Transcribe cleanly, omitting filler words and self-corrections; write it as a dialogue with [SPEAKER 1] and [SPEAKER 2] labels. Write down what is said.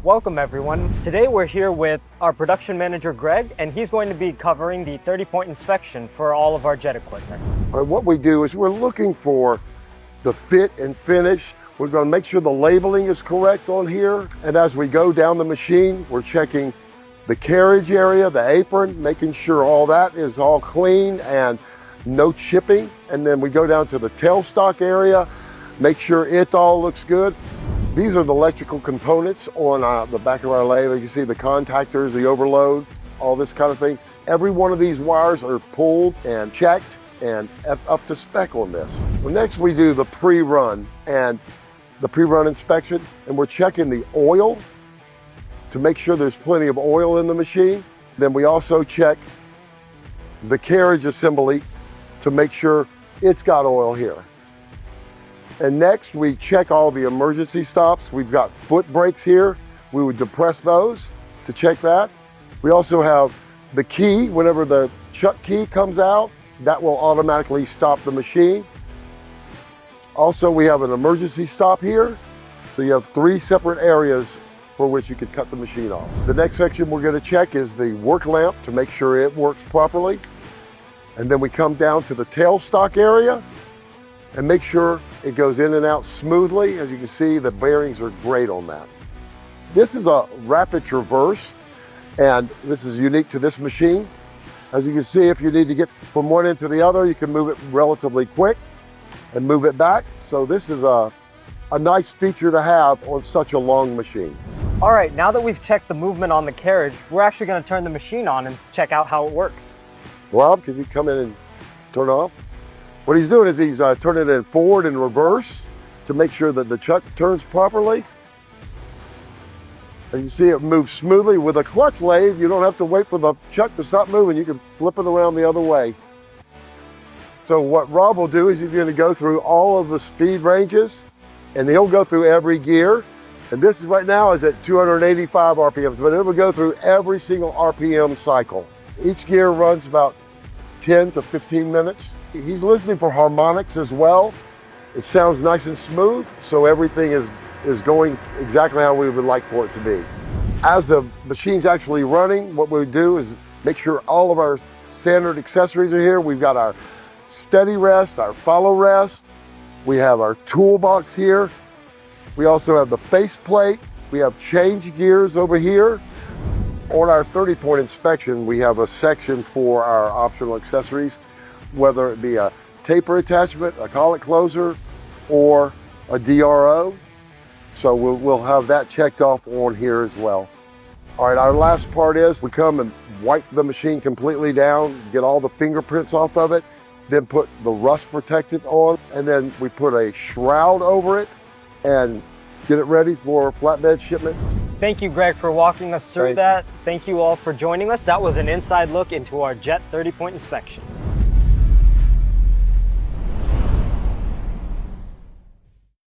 [SPEAKER 1] Welcome everyone. Today we're here with our production manager Greg, and he's going to be covering the 30-point inspection for all of our jet equipment.
[SPEAKER 2] All right, what we do is we're looking for the fit and finish. We're going to make sure the labeling is correct on here. And as we go down the machine, we're checking the carriage area, the apron, making sure all that is all clean and no chipping. And then we go down to the tailstock area, make sure it all looks good. These are the electrical components on the back of our lathe. You can see the contactors, the overload, all this kind of thing. Every one of these wires are pulled and checked and up to spec on this. Well, next we do the pre-run and the pre-run inspection, and we're checking the oil to make sure there's plenty of oil in the machine. Then we also check the carriage assembly to make sure it's got oil here. And next we check all the emergency stops. We've got foot brakes here. We would depress those to check that. We also have the key. Whenever the chuck key comes out, that will automatically stop the machine. Also, we have an emergency stop here. So you have 3 separate areas for which you could cut the machine off. The next section we're going to check is the work lamp to make sure it works properly. And then we come down to the tailstock area and make sure it goes in and out smoothly. As you can see, the bearings are great on that. This is a rapid traverse, and this is unique to this machine. As you can see, if you need to get from one end to the other, you can move it relatively quick and move it back. So this is a nice feature to have on such a long machine.
[SPEAKER 1] All right, now that we've checked the movement on the carriage, we're actually going to turn the machine on and check out how it works.
[SPEAKER 2] Rob, can you come in and turn it off? What he's doing is he's turning it forward and reverse to make sure that the chuck turns properly. And you see it moves smoothly. With a clutch lathe, you don't have to wait for the chuck to stop moving. You can flip it around the other way. So what Rob will do is he's going to go through all of the speed ranges, and he'll go through every gear. And this is right now is at 285 RPMs, but it will go through every single RPM cycle. Each gear runs about 10 to 15 minutes. He's listening for harmonics as well. It sounds nice and smooth, so everything is going exactly how we would like for it to be. As the machine's actually running, what we do is make sure all of our standard accessories are here. We've got our steady rest, our follow rest. We have our toolbox here. We also have the faceplate. We have change gears over here. On our 30-point inspection, we have a section for our optional accessories, whether it be a taper attachment, a collet closer, or a DRO. So we'll have that checked off on here as well. All right, our last part is we come and wipe the machine completely down, get all the fingerprints off of it, then put the rust protectant on, and then we put a shroud over it and get it ready for flatbed shipment.
[SPEAKER 1] Thank you, Greg, for walking us through that. Thank you all for joining us. That was an inside look into our Jet 30-point inspection.